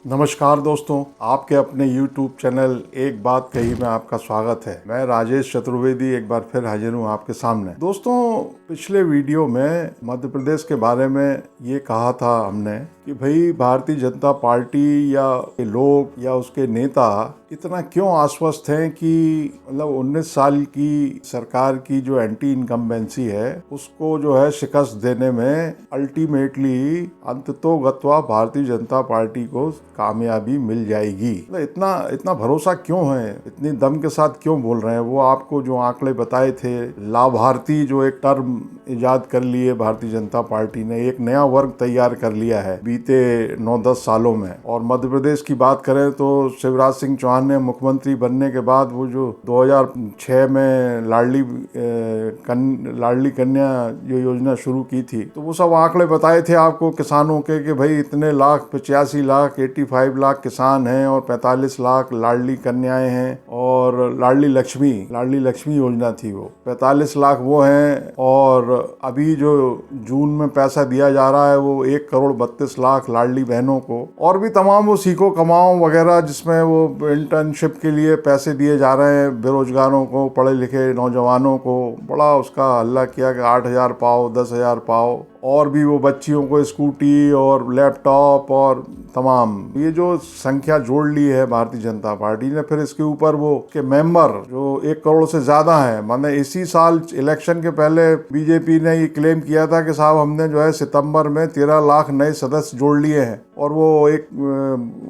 नमस्कार दोस्तों, आपके अपने YouTube चैनल एक बात कही में आपका स्वागत है। मैं राजेश चतुर्वेदी एक बार फिर हाजिर हूँ आपके सामने। दोस्तों, पिछले वीडियो में मध्य प्रदेश के बारे में ये कहा था हमने कि भाई भारतीय जनता पार्टी या लोग या उसके नेता इतना क्यों आश्वस्त हैं कि मतलब 19 साल की सरकार की जो एंटी इनकम्बेंसी है उसको जो है शिकस्त देने में अल्टीमेटली अंततोगत्वा भारतीय जनता पार्टी को कामयाबी मिल जाएगी। मतलब इतना भरोसा क्यों है, इतनी दम के साथ क्यों बोल रहे हैं? वो आपको जो आंकड़े बताए थे, लाभार्थी जो एक टर्म इजाद कर लिए भारतीय जनता पार्टी ने, एक नया वर्ग तैयार कर लिया है बीते 9-10 सालों में। और मध्य प्रदेश की बात करें तो शिवराज सिंह चौहान ने मुख्यमंत्री बनने के बाद वो जो 2006 में लाडली कन्या जो योजना शुरू की थी, तो वो सब आंकड़े बताए थे आपको किसानों के कि भाई इतने लाख, 85 लाख, 85 लाख किसान हैं और 45 लाख लाडली कन्याएं हैं। और लाडली लक्ष्मी योजना थी, वो 45 लाख वो हैं। और अभी जो जून में पैसा दिया जा रहा है वो 1,32,00,000 लाडली बहनों को, और भी तमाम वो सीखो कमाओ वगैरह जिसमें वो इंटर्नशिप के लिए पैसे दिए जा रहे हैं बेरोजगारों को, पढ़े लिखे नौजवानों को। बड़ा उसका हल्ला किया कि 8,000 पाओ, 10,000 पाओ, और भी वो बच्चियों को स्कूटी और लैपटॉप और तमाम ये जो संख्या जोड़ ली है भारतीय जनता पार्टी ने। फिर इसके ऊपर वो के मेंबर जो 1 करोड़ से ज्यादा है, माने इसी साल इलेक्शन के पहले बीजेपी ने ये क्लेम किया था कि साहब हमने जो है सितंबर में 13 लाख नए सदस्य जोड़ लिए हैं। और वो एक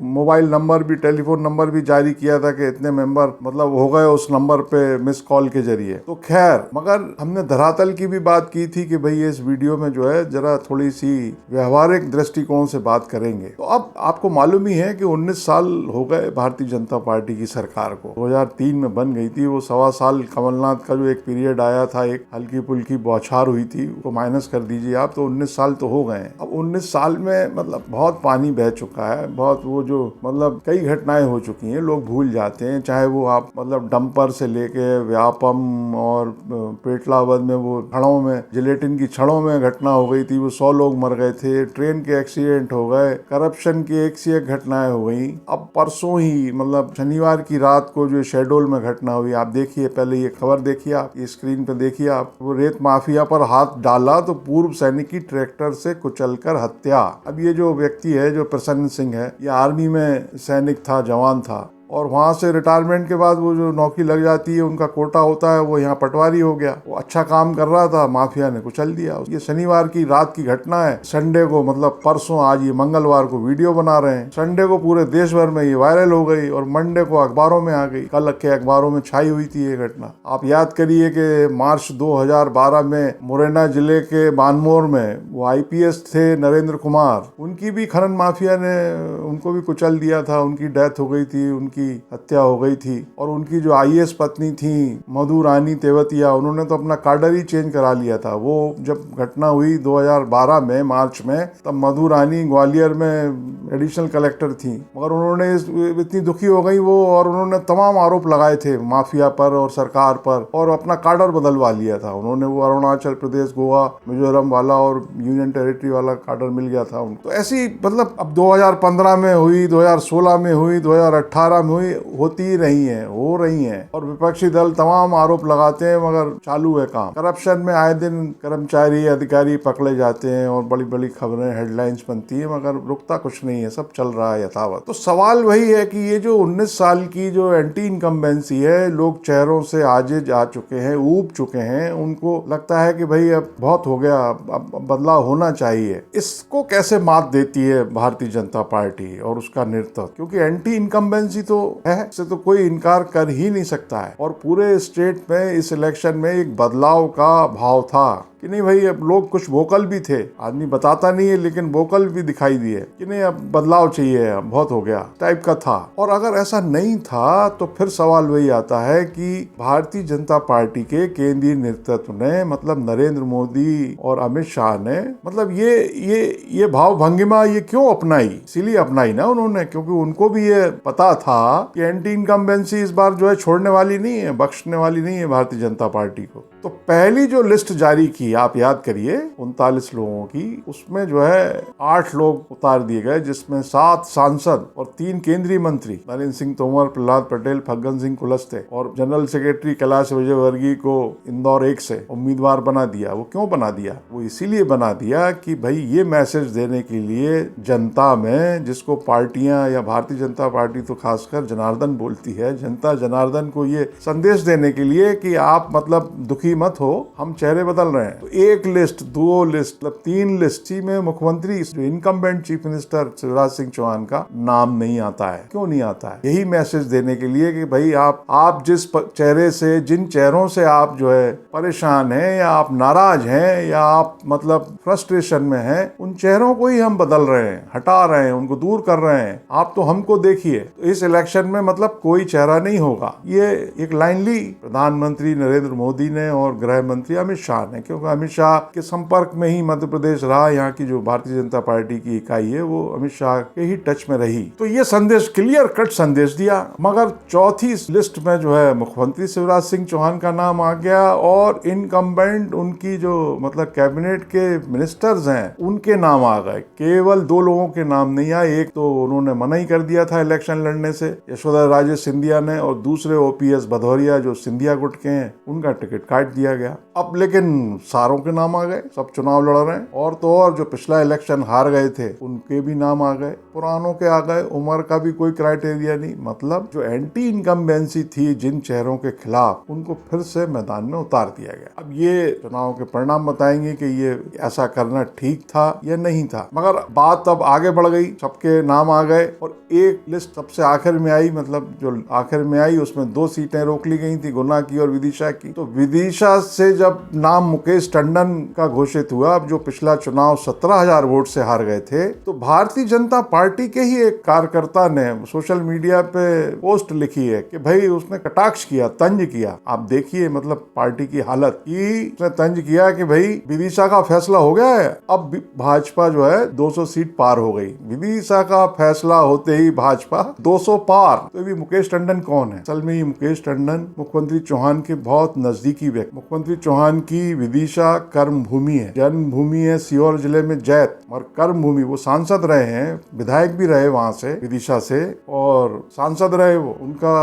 मोबाइल नंबर भी, टेलीफोन नंबर भी जारी किया था कि इतने मेंबर मतलब हो गए उस नंबर पे मिस कॉल के जरिए। तो खैर, मगर हमने धरातल की भी बात की थी कि भाई इस वीडियो में जो है जरा थोड़ी सी व्यवहारिक दृष्टिकोण से बात करेंगे। तो अब आपको मालूम ही है कि 19 साल हो गए भारतीय जनता पार्टी की सरकार को। 2003 में बन गई थी वो। 1.25 साल कमलनाथ का जो एक पीरियड आया था, एक हल्की फुल्की बौछार हुई थी, उसको माइनस कर दीजिए आप, तो 19 साल तो हो गए। अब 19 साल में मतलब बहुत पानी बह चुका है, बहुत वो जो मतलब कई घटनाएं हो चुकी हैं, लोग भूल जाते हैं। चाहे वो आप मतलब डंपर से लेके व्यापम और पेटलाबाद में वो छड़ों में, जिलेटिन की छड़ों में घटना हो गई थी, वो 100 लोग मर गए थे। ट्रेन के एक्सीडेंट हो गए, करप्शन की एक से एक घटनाएं हो गई। अब परसों ही मतलब शनिवार की रात को जो शहडोल में घटना हुई, आप देखिए, पहले ये खबर देखिए, आप ये स्क्रीन पे देखिए आप, वो रेत माफिया पर हाथ डाला तो पूर्व सैनिक की ट्रैक्टर से कुचलकर हत्या। अब ये जो व्यक्ति है, जो प्रसन्न सिंह है, ये आर्मी में सैनिक था, जवान था, और वहां से रिटायरमेंट के बाद वो जो नौकरी लग जाती है, उनका कोटा होता है, वो यहाँ पटवारी हो गया। वो अच्छा काम कर रहा था, माफिया ने कुचल दिया। ये शनिवार की रात की घटना है। संडे को मतलब परसों, आज ये मंगलवार को वीडियो बना रहे हैं, संडे को पूरे देश भर में ये वायरल हो गई और मंडे को अखबारों में आ गई। कल के अखबारों में छाई हुई थी ये घटना। आप याद करिए कि मार्च 2012 में मुरैना जिले के बानमोर में वो IPS थे नरेंद्र कुमार, उनकी भी खनन माफिया ने उनको भी कुचल दिया था, उनकी डेथ हो गई थी, उनकी हत्या हो गई थी। और उनकी जो IAS पत्नी थी मधु रानी तेवतिया, उन्होंने तो अपना कार्डर ही चेंज करा लिया था। वो जब घटना हुई 2012 में मार्च में, तब मधु रानी ग्वालियर में एडिशनल कलेक्टर थी, मगर उन्होंने इतनी दुखी हो गई वो, और उन्होंने तमाम आरोप लगाए थे माफिया पर और सरकार पर, और अपना कार्डर बदलवा लिया था उन्होंने। वो अरुणाचल प्रदेश, गोवा, मिजोरम वाला और यूनियन टेरिटरी वाला कार्डर मिल गया था उनको। तो ऐसी मतलब अब 2015 में हुई, 2016 में हुई, 2018 होती ही रही हैं, हो रही हैं, और विपक्षी दल तमाम आरोप लगाते हैं, मगर चालू है काम। करप्शन में आए दिन कर्मचारी, अधिकारी पकड़े जाते हैं और बड़ी बड़ी खबरें, हेडलाइंस बनती है, मगर रुकता कुछ नहीं है, सब चल रहा है यथावत। तो सवाल वही है कि ये जो 19 साल की जो एंटी इनकम्बेंसी है, लोग चेहरों से आजिज आ चुके हैं, ऊब चुके हैं, उनको लगता है कि भाई अब बहुत हो गया, अब बदलाव होना चाहिए। इसको कैसे मात देती है भारतीय जनता पार्टी और उसका नेतृत्व? क्योंकि एंटी इनकम्बेंसी तो है, इससे तो कोई इनकार कर ही नहीं सकता है। और पूरे स्टेट में इस इलेक्शन में एक बदलाव का भाव था कि नहीं भाई, अब लोग कुछ वोकल भी थे, आदमी बताता नहीं है लेकिन वोकल भी दिखाई दिए कि नहीं अब बदलाव चाहिए, अब बहुत हो गया टाइप का था। और अगर ऐसा नहीं था तो फिर सवाल वही आता है कि भारतीय जनता पार्टी के केंद्रीय नेतृत्व ने, मतलब नरेंद्र मोदी और अमित शाह ने, मतलब ये भाव भंगिमा ये क्यों अपनाई? इसीलिए अपनाई ना उन्होंने, क्योंकि उनको भी ये पता था कि एंटी इनकम्बेंसी इस बार जो है छोड़ने वाली नहीं है, बख्शने वाली नहीं है भारतीय जनता पार्टी को। तो पहली जो लिस्ट जारी की थी, आप याद करिए 39 लोगों की, उसमें जो है 8 लोग उतार दिए गए, जिसमें 7 सांसद और 3 केंद्रीय मंत्री नरेंद्र सिंह तोमर, प्रहलाद पटेल, फग्गन सिंह कुलस्ते और जनरल सेक्रेटरी कैलाश विजयवर्गीय को इंदौर 1 से उम्मीदवार बना दिया। वो क्यों बना दिया? वो इसीलिए बना दिया कि भाई ये मैसेज देने के लिए जनता में, जिसको पार्टियां या भारतीय जनता पार्टी तो खासकर जनार्दन बोलती है, जनता जनार्दन को ये संदेश देने के लिए कि आप मतलब दुखी मत हो, हम चेहरे बदल रहे हैं। तो 1 लिस्ट, 2 लिस्ट, मतलब 3 लिस्ट में मुख्यमंत्री जो incumbent chief minister Shivraj Singh Chauhan का नाम नहीं आता है। क्यों नहीं आता है? यही मैसेज देने के लिए कि भाई आप जिस चेहरे से, जिन चेहरों से आप जो है परेशान हैं या आप नाराज हैं या आप मतलब फ्रस्ट्रेशन में हैं, उन चेहरों को ही हम बदल रहे हैं, हटा रहे हैं, उनको दूर कर रहे हैं। आप तो हमको देखिए, तो इस इलेक्शन में मतलब कोई चेहरा नहीं होगा। ये एक लाइन ली प्रधानमंत्री नरेंद्र मोदी ने और गृह मंत्री अमित शाह ने, क्योंकि अमित शाह के संपर्क में ही मध्य प्रदेश रहा। यहाँ की जो भारतीय जनता पार्टी की इकाई है वो अमित शाह के ही टच में रही। तो ये संदेश, क्लियर कट संदेश दिया। मगर चौथी लिस्ट में जो है मुख्यमंत्री शिवराज सिंह चौहान का नाम आ गया और इनकम्बेंट उनकी जो मतलब कैबिनेट के मिनिस्टर्स हैं उनके नाम आ गए। केवल 2 लोगों के नाम नहीं आए। एक तो उन्होंने मना ही कर दिया था इलेक्शन लड़ने से, यशोधरा राजे सिंधिया ने, और दूसरे ओपीएस भदौरिया जो सिंधिया गुट के हैं, उनका टिकट काट दिया गया। अब लेकिन सारों के नाम आ गए, सब चुनाव लड़ रहे हैं। और तो और जो पिछला इलेक्शन हार गए थे उनके भी नाम आ गए, पुरानों के आ गए, उम्र का भी कोई क्राइटेरिया नहीं। मतलब जो एंटी इनकम्बेंसी थी जिन चेहरों के खिलाफ, उनको फिर से मैदान में उतार दिया गया। अब ये चुनाव के परिणाम बताएंगे कि ये ऐसा करना ठीक था या नहीं था। मगर बात अब आगे बढ़ गई, सबके नाम आ गए और एक लिस्ट सबसे आखिर में आई, मतलब जो आखिर में आई उसमें 2 सीटें रोक ली गई थी, गुना की और विदिशा की। तो विदिशा से जब नाम मुकेश टंडन का घोषित हुआ, अब जो पिछला चुनाव 17,000 वोट से हार गए थे, तो भारतीय जनता पार्टी के ही एक कार्यकर्ता ने सोशल मीडिया पे पोस्ट लिखी है कि भाई उसने कटाक्ष किया, तंज किया। आप देखिए मतलब पार्टी की हालत की, उसने तंज किया कि भाई विदिशा का फैसला हो गया है, अब भाजपा जो है 200 सीट पार हो गई। विदिशा का फैसला होते ही भाजपा 200 पार। तो भी मुकेश टंडन कौन है? असल में ये मुकेश टंडन मुख्यमंत्री चौहान के बहुत नजदीकी व्यक्ति। मुख्यमंत्री चौहान की विदिशा कर्म भूमि है, जन्म भूमि है सीहोर जिले में जैत, और कर्म भूमि। वो सांसद रहे हैं, विधायक भी रहे वहां से, विदिशा से, और सांसद रहे। वो उनका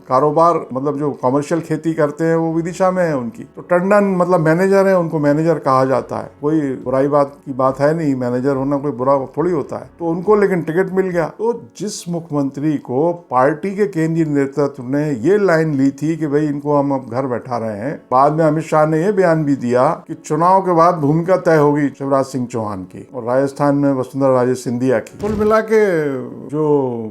कारोबार मतलब जो कमर्शियल खेती करते हैं वो विदिशा में है उनकी। तो टंडन मतलब मैनेजर है, उनको मैनेजर कहा जाता है, कोई बुराई बात की बात है नहीं, मैनेजर होना कोई बुरा थोड़ी होता है। तो उनको लेकिन टिकट मिल गया। तो जिस मुख्यमंत्री को पार्टी के केंद्रीय नेतृत्व ने ये लाइन ली थी कि भाई इनको हम अब घर बैठा रहे हैं, बाद में अमित शाह ने यह बयान भी दिया कि चुनाव के बाद भूमिका तय होगी शिवराज सिंह चौहान की और राजस्थान में वसुंधरा राजे सिंधिया की। कुल मिला के जो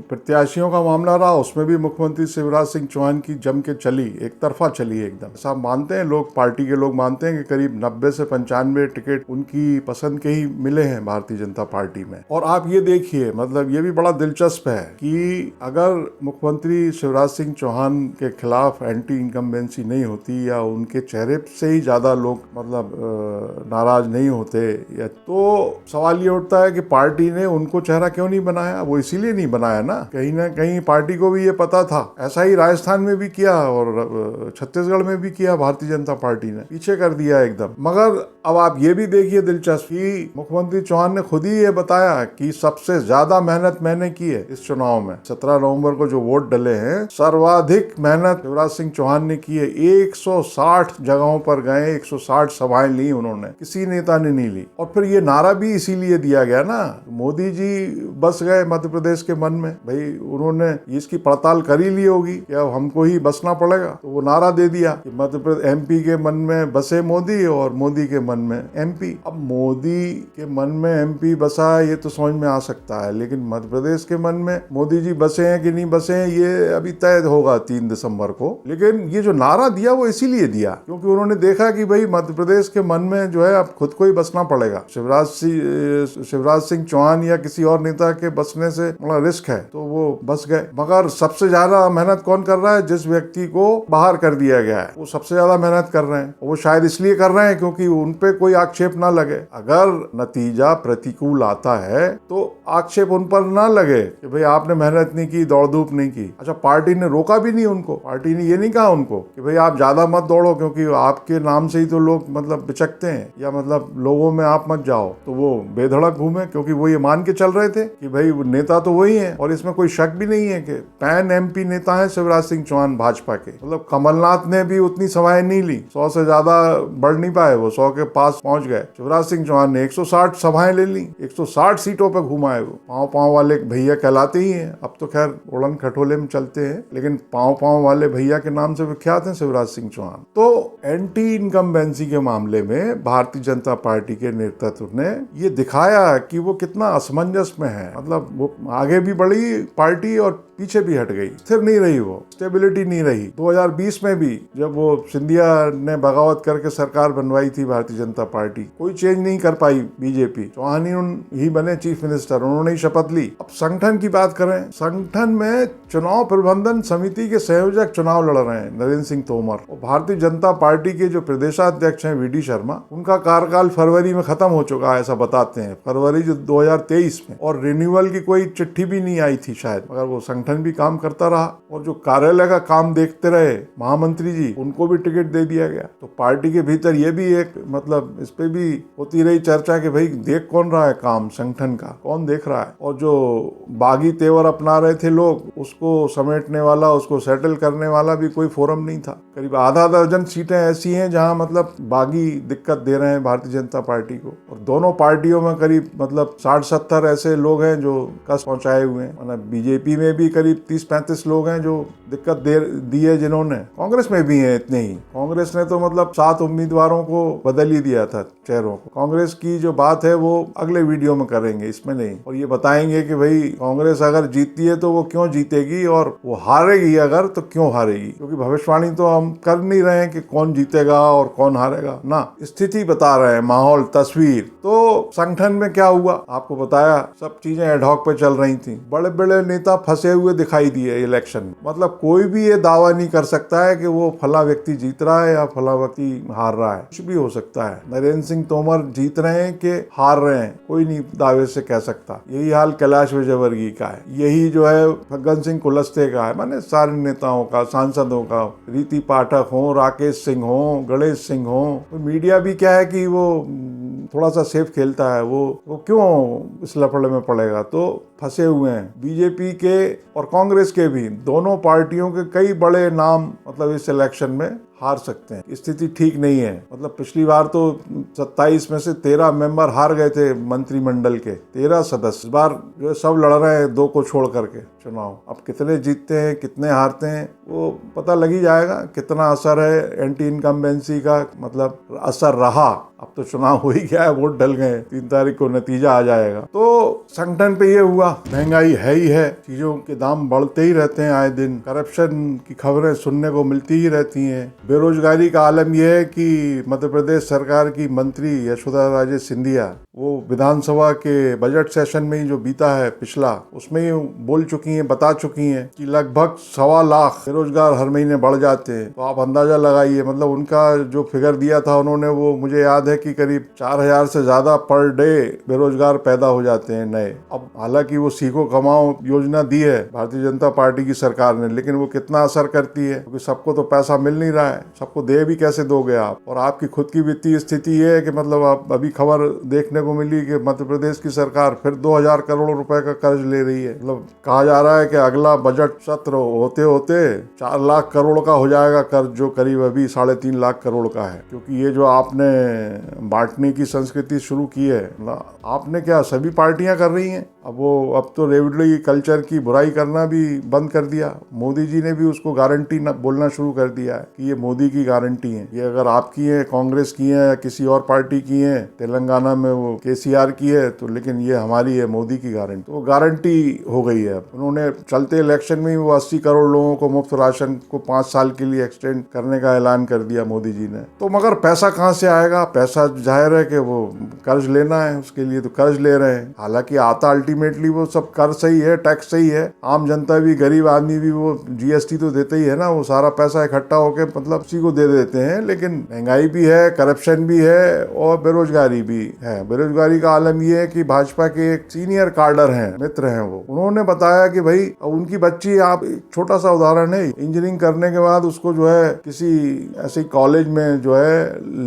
प्रत्याशियों का मामला रहा उसमें भी मुख्यमंत्री शिवराज सिंह चौहान की जम के चली, एक तरफा चली एकदम। ऐसा मानते हैं लोग, पार्टी के लोग मानते हैं कि करीब 90 से 95 टिकट उनकी पसंद के ही मिले हैं भारतीय जनता पार्टी में। और आप ये देखिए, मतलब ये भी बड़ा दिलचस्प है कि अगर मुख्यमंत्री शिवराज सिंह चौहान के खिलाफ एंटी इनकम्बेंसी नहीं होती या उनके चेहरे से ही ज्यादा लोग मतलब नाराज नहीं होते, या तो सवाल ये उठता है कि पार्टी ने उनको चेहरा क्यों नहीं बनाया। वो इसीलिए नहीं बनाया ना कहीं पार्टी को भी ये पता था। ऐसा ही राजस्थान में भी किया और छत्तीसगढ़ में भी किया भारतीय जनता पार्टी ने, पीछे कर दिया एकदम। मगर अब आप ये भी देखिए दिलचस्प कि मुख्यमंत्री चौहान ने खुद ही ये बताया कि सबसे ज्यादा मेहनत मैंने की है इस चुनाव में। 17 नवंबर को जो वोट डले हैं, सर्वाधिक मेहनत शिवराज सिंह चौहान ने की है। 160 जगहों पर गए, 160 सभाएं ली उन्होंने, किसी नेता ने नहीं ली। और फिर ये नारा भी इसीलिए दिया गया ना, मोदी जी बस गए मध्य प्रदेश के मन में। भाई उन्होंने इसकी पड़ताल कर ही ली होगी कि अब हमको ही बसना पड़ेगा, तो वो नारा दे दिया कि मध्य प्रदेश एमपी के मन में बसे मोदी और मोदी के मन में एमपी। अब मोदी के मन में एमपी बसा है ये तो समझ में आ सकता है, लेकिन मध्य प्रदेश के मन में मोदी जी बसे हैं कि नहीं बसे हैं ये अभी तय होगा 3 दिसंबर को। लेकिन ये जो नारा दिया वो इसीलिए दिया क्योंकि उन्होंने देखा कि भाई मध्य प्रदेश के मन में जो है अब खुद को ही बसना पड़ेगा। शिवराज सिंह चौहान या किसी और नेता के बसने से बड़ा रिस्क है, तो वो बस गए। मगर सबसे ज्यादा मेहनत कौन कर रहा है? जिस व्यक्ति को बाहर कर दिया गया है वो सबसे ज्यादा मेहनत कर रहे हैं। वो शायद इसलिए कर रहे हैं क्योंकि उनपे कोई आक्षेप ना लगे। अगर नतीजा प्रतिकूल आता है तो आक्षेप उन पर ना लगे कि भाई आपने मेहनत नहीं की, दौड़ धूप नहीं की। अच्छा, पार्टी ने रोका भी नहीं उनको, पार्टी ने ये नहीं कहा उनको कि भाई आप ज्यादा मत दौड़ो क्योंकि आपके नाम से ही तो लोग मतलब मतलब बिचकते हैं या मतलब लोगों में आप मत जाओ, तो वो बेधड़क घूमे, क्योंकि वो ये मान के चल रहे थे कि भाई नेता तो वही है। और इसमें कोई शक भी नहीं है कि पैन MP नेता है शिवराज सिंह चौहान भाजपा के। मतलब कमलनाथ ने भी उतनी सभाएं नहीं ली, 100 से ज्यादा बढ़ नहीं पाए, वो 100 के पास पहुंच गए। शिवराज सिंह चौहान ने 160 सभाएं ले ली, 160 सीटों पर घुमाए। वो पाँव पाँव वाले भैया कहलाते ही हैं। अब तो खैर उड़न खटोले में चलते हैं, लेकिन पाँव पाँव वाले भैया के नाम से विख्यात हैं शिवराज सिंह चौहान। तो एंटी इनकम्बेंसी के मामले में भारतीय जनता पार्टी के नेतृत्व ने ये दिखाया कि वो कितना असमंजस में है। मतलब वो आगे भी बढ़ी पार्टी और पीछे भी हट गई, स्थिर नहीं रही, वो स्टेबिलिटी नहीं रही। 2020 में भी जब वो सिंधिया ने बगावत करके सरकार बनवाई थी भारतीय जनता पार्टी, कोई चेंज नहीं कर पाई बीजेपी। चौहान ही बने चीफ मिनिस्टर, उन्होंने ही शपथ ली। अब संगठन की बात करें, संगठन में चुनाव प्रबंधन समिति के संयोजक चुनाव लड़ रहे हैं नरेंद्र सिंह तोमर, और भारतीय जनता पार्टी के जो प्रदेशाध्यक्ष हैं VD शर्मा, उनका कार्यकाल फरवरी में खत्म हो चुका है, ऐसा बताते हैं, फरवरी 2023 में। और रिन्यूअल की कोई चिट्ठी भी नहीं आई थी शायद, मगर वो संगठन भी काम करता रहा। और जो कार्यालय का काम देखते रहे महामंत्री जी, उनको भी टिकट दे दिया गया। तो पार्टी के भीतर ये भी एक मतलब इस पे भी होती रही चर्चा कि भाई देख कौन रहा है काम संगठन का, कौन देख रहा है। और जो बागी तेवर अपना रहे थे लोग, उसको समेटने वाला, उसको सेटल करने वाला भी कोई फोरम नहीं था। करीब आधा दर्जन सीटें ऐसी हैं जहां मतलब बागी दिक्कत दे रहे हैं भारतीय जनता पार्टी को। और दोनों पार्टियों में करीब मतलब 60-70 ऐसे लोग हैं जो कस पहुंचाए हुए हैं। मतलब बीजेपी में भी करीब 30-35 लोग हैं जो दिक्कत दी है जिन्होंने। कांग्रेस में भी हैं इतने ही। कांग्रेस ने तो मतलब 7 उम्मीदवारों को बदल ही दिया था, चेहरों को। कांग्रेस की जो बात है वो अगले वीडियो में करेंगे, इसमें नहीं। और ये बताएंगे कि भाई कांग्रेस अगर जीतती है तो वो क्यों जीतेगी, और वो हारेगी अगर तो क्यों हारेगी। क्योंकि भविष्यवाणी तो हम कर नहीं रहे हैं कि कौन जीतेगा और कौन हारेगा ना, स्थिति बता रहे हैं, माहौल, तस्वीर। तो संगठन में क्या हुआ आपको बताया, सब चीजें एडहॉक पे चल रही थी। बड़े बड़े नेता फंसे हुए दिखाई दिए इलेक्शन में। मतलब कोई भी ये दावा नहीं कर सकता है कि वो फला व्यक्ति जीत रहा है या फला व्यक्ति हार रहा है, कुछ भी हो सकता है। नरेंद्र सिंह तोमर जीत रहे हैं कि हार रहे हैं, कोई नहीं दावे से कह सकता। यही हाल कैलाश विजयवर्गीय का है, यही जो है फग्गन सिंह कुलस्ते का है, माने सारे नेताओं का, सांसदों का, रीति पाठक हो, राकेश सिंह हो, गणेश सिंह हो। तो मीडिया भी क्या है कि वो थोड़ा सा सेफ खेलता है, वो क्यों इस लफड़े में पड़ेगा। तो फंसे हुए हैं बीजेपी के और कांग्रेस के भी, दोनों पार्टियों के कई बड़े नाम मतलब इस इलेक्शन में हार सकते हैं। स्थिति ठीक नहीं है। मतलब पिछली बार तो 27 में से 13 मेंबर हार गए थे मंत्रिमंडल के, 13 सदस्य। इस बार जो है सब लड़ रहे हैं 2 को छोड़ करके चुनाव। अब कितने जीतते हैं कितने हारते हैं वो पता लग ही जाएगा। कितना असर है एंटी इनकम्बेंसी का, मतलब असर रहा। अब तो चुनाव हो ही गया है, वोट डल गए, 3 तारीख को नतीजा आ जाएगा। तो संगठन पे ये हुआ, महंगाई है ही है, चीजों के दाम बढ़ते ही रहते हैं आए दिन, करप्शन की खबरें सुनने को मिलती ही रहती हैं। बेरोजगारी का आलम यह है कि मध्य प्रदेश सरकार की मंत्री यशोधरा राजे सिंधिया, वो विधानसभा के बजट सेशन में ही जो बीता है पिछला, उसमें ही बोल चुकी हैं, बता चुकी हैं कि लगभग 1.25 लाख बेरोजगार हर महीने बढ़ जाते हैं। तो आप अंदाजा लगाइए, मतलब उनका जो फिगर दिया था उन्होंने, वो मुझे याद है कि करीब 4000 से ज्यादा पर डे बेरोजगार पैदा हो जाते हैं नए। अब हालांकि वो सीखो कमाओ योजना दी है भारतीय जनता पार्टी की सरकार ने, लेकिन वो कितना असर करती है, क्योंकि सबको तो पैसा मिल नहीं रहा है, सबको दे भी कैसे दोगे आप। और आपकी खुद की वित्तीय स्थिति ये है कि मतलब आप अभी खबर देखने को मिली कि मध्य प्रदेश की सरकार फिर 2000 करोड़ रुपए का कर्ज ले रही है। मतलब कहा जा रहा है कि अगला बजट सत्र होते होते 4 लाख करोड़ का हो जाएगा कर्ज, जो करीब अभी 3.5 लाख करोड़ का है। क्योंकि ये जो आपने बांटने की संस्कृति शुरू की है, आपने क्या सभी पार्टियां कर रही हैं। अब तो रेवड़ी कल्चर की बुराई करना भी बंद कर दिया। मोदी जी ने भी उसको गारंटी बोलना शुरू कर दिया है कि ये मोदी की गारंटी है। ये अगर आपकी है, कांग्रेस की है या किसी और पार्टी की है, तेलंगाना में वो KCR की है, तो लेकिन ये हमारी है, मोदी की गारंटी। तो गारंटी हो गई है। उन्होंने चलते इलेक्शन में वो 80 करोड़ लोगों को मुफ्त राशन को 5 साल के लिए एक्सटेंड करने का ऐलान कर दिया मोदी जी ने। तो मगर पैसा कहाँ से आएगा? पैसा जाहिर है कि वो कर्ज लेना है, उसके लिए तो कर्ज ले रहे हैं। हालांकि आता अल्टीमेटली वो सब कर सही है, टैक्स सही है, आम जनता भी, गरीब आदमी भी वो जीएसटी तो देते ही है ना, वो सारा पैसा इकट्ठा होके मतलब उसी को दे देते हैं। लेकिन महंगाई भी है, करप्शन भी है और बेरोजगारी भी है। बेरोजगारी का आलम ये है कि भाजपा के एक सीनियर कार्डर हैं, मित्र हैं, वो उन्होंने बताया कि भाई उनकी बच्ची, आप छोटा सा उदाहरण है, इंजीनियरिंग करने के बाद उसको जो है किसी ऐसे कॉलेज में जो है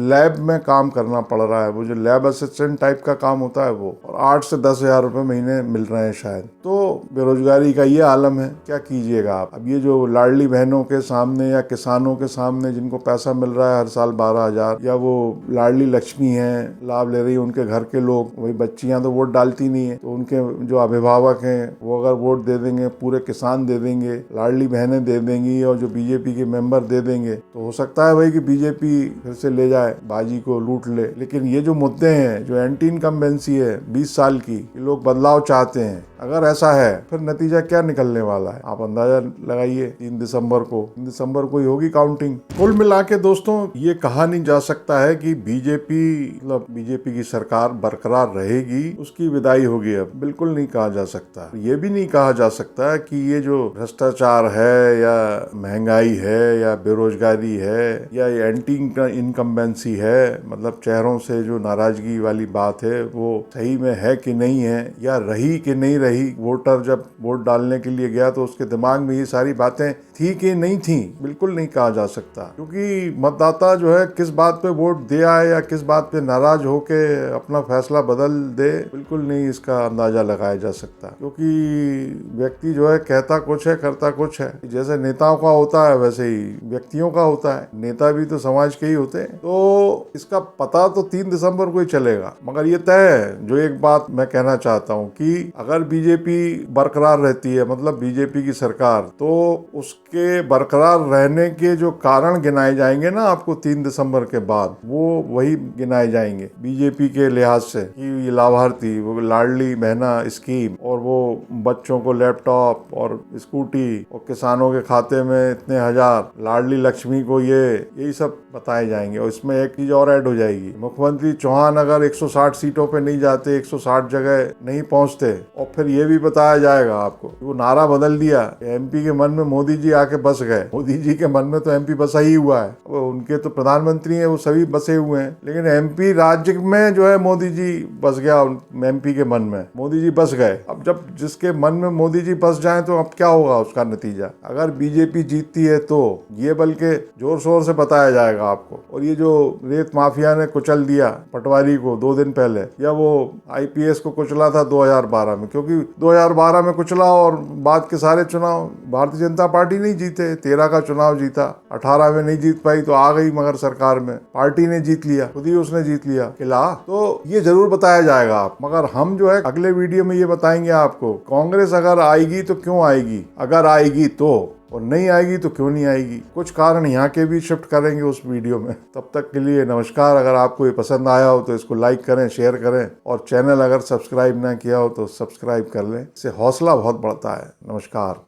लैब में काम करना पड़ रहा है, वो जो लैब असिस्टेंट टाइप का काम होता है वो, और 8 से 10 हजार रुपए महीने मिल रहे हैं शायद। तो बेरोजगारी का ये आलम है, क्या कीजिएगा आप। अब ये जो लाडली बहनों के सामने या किसानों के सामने जिनको पैसा मिल रहा है हर साल 12,000, या वो लाडली लक्ष्मी है, लाभ ले रही है उनके घर के लोग, वही बच्चियां तो वोट डालती नहीं है, तो उनके जो अभिभावक हैं वो अगर वोट दे देंगे, पूरे किसान दे देंगे, लाडली बहनें दे देंगी और जो बीजेपी के मेंबर दे देंगे, तो हो सकता है भाई कि बीजेपी फिर से ले जाए, बाजी को लूट ले। लेकिन ये जो मुद्दे हैं, जो एंटी इनकम्बेंसी है 20 साल की, लोग बदलाव चाहते हैं, अगर ऐसा है फिर नतीजा क्या निकलने वाला है आप अंदाजा लगाइए। 3 दिसंबर को ही होगी काउंटिंग। कुल मिला के दोस्तों ये कहा नहीं जा सकता है कि बीजेपी की सरकार बरकरार रहेगी, उसकी विदाई होगी, अब बिल्कुल नहीं कहा जा सकता। ये भी नहीं कहा जा सकता कि ये जो भ्रष्टाचार है या महंगाई है या बेरोजगारी है या एंटी इनकम्बेंसी है, मतलब चेहरों से जो नाराजगी वाली बात है वो सही में है कि नहीं है, या रही कि नहीं रही। वोटर जब वोट डालने के लिए गया तो उसके दिमाग में ये सारी बातें थी कि नहीं थी, बिल्कुल नहीं कहा जा सकता। क्योंकि मतदाता जो है किस बात पे वोट दे आए या किस बात पे नाराज होके अपना फैसला बदल दे, बिल्कुल नहीं इसका अंदाजा लगाया जा सकता। क्योंकि व्यक्ति जो है कहता कुछ है, करता कुछ है। जैसे नेताओं का होता है वैसे ही व्यक्तियों का होता है, नेता भी तो समाज के ही होते हैं। तो इसका पता तो 3 दिसंबर को ही चलेगा। मगर ये तय है, जो एक बात मैं कहना चाहता हूँ कि अगर बीजेपी बरकरार रहती है, मतलब बीजेपी की सरकार, तो उसके बरकरार रहने के जो कारण गिनाए जाएंगे ना आपको 3 दिसंबर के बाद, वो वही गिनाए जाएंगे बीजेपी के लिहाज से कि ये लाभार्थी, वो लाडली बहना स्कीम, और वो बच्चों को लैपटॉप और स्कूटी, और किसानों के खाते में इतने हजार, लाडली लक्ष्मी को यही सब बताए जाएंगे। और इसमें एक चीज और ऐड हो जाएगी, मुख्यमंत्री चौहान अगर 160 सीटों पे नहीं जाते, 160 जगह नहीं पहुंचते, और फिर ये भी बताया जाएगा आपको वो नारा बदल दिया, एमपी के मन में मोदी जी आके बस गए। मोदी जी के मन में तो एमपी बसा ही हुआ है, वो उनके तो प्रधानमंत्री हैं, वो सभी बसे हुए हैं, लेकिन एमपी राज्य में जो है मोदी जी बस गया, एमपी के मन में मोदी जी बस गए। अब जब जिसके मन में मोदी जी बस जाए तो अब क्या होगा उसका नतीजा। अगर बीजेपी जीतती है तो ये बल्कि जोर शोर से बताया जाएगा आपको। और ये जो रेत माफिया ने कुचल दिया पटवारी को 2 दिन पहले, या वो आईपीएस को कुचला था 2012 में, क्योंकि 2012 में कुचला और बाद के सारे चुनाव भारतीय जनता पार्टी नहीं जीते। 13 का चुनाव जीता, 18 में नहीं जीत पाई तो आ गई मगर सरकार में, पार्टी ने जीत लिया, खुद ही उसने जीत लिया किला। तो ये जरूर बताया जाएगा आप। मगर हम जो है अगले वीडियो में ये बताएंगे आपको, कांग्रेस अगर आएगी तो क्यों आएगी, अगर आएगी तो, और नहीं आएगी तो क्यों नहीं आएगी। कुछ कारण यहाँ के भी शिफ्ट करेंगे उस वीडियो में। तब तक के लिए नमस्कार। अगर आपको ये पसंद आया हो तो इसको लाइक करें, शेयर करें, और चैनल अगर सब्सक्राइब ना किया हो तो सब्सक्राइब कर लें, इससे हौसला बहुत बढ़ता है। नमस्कार।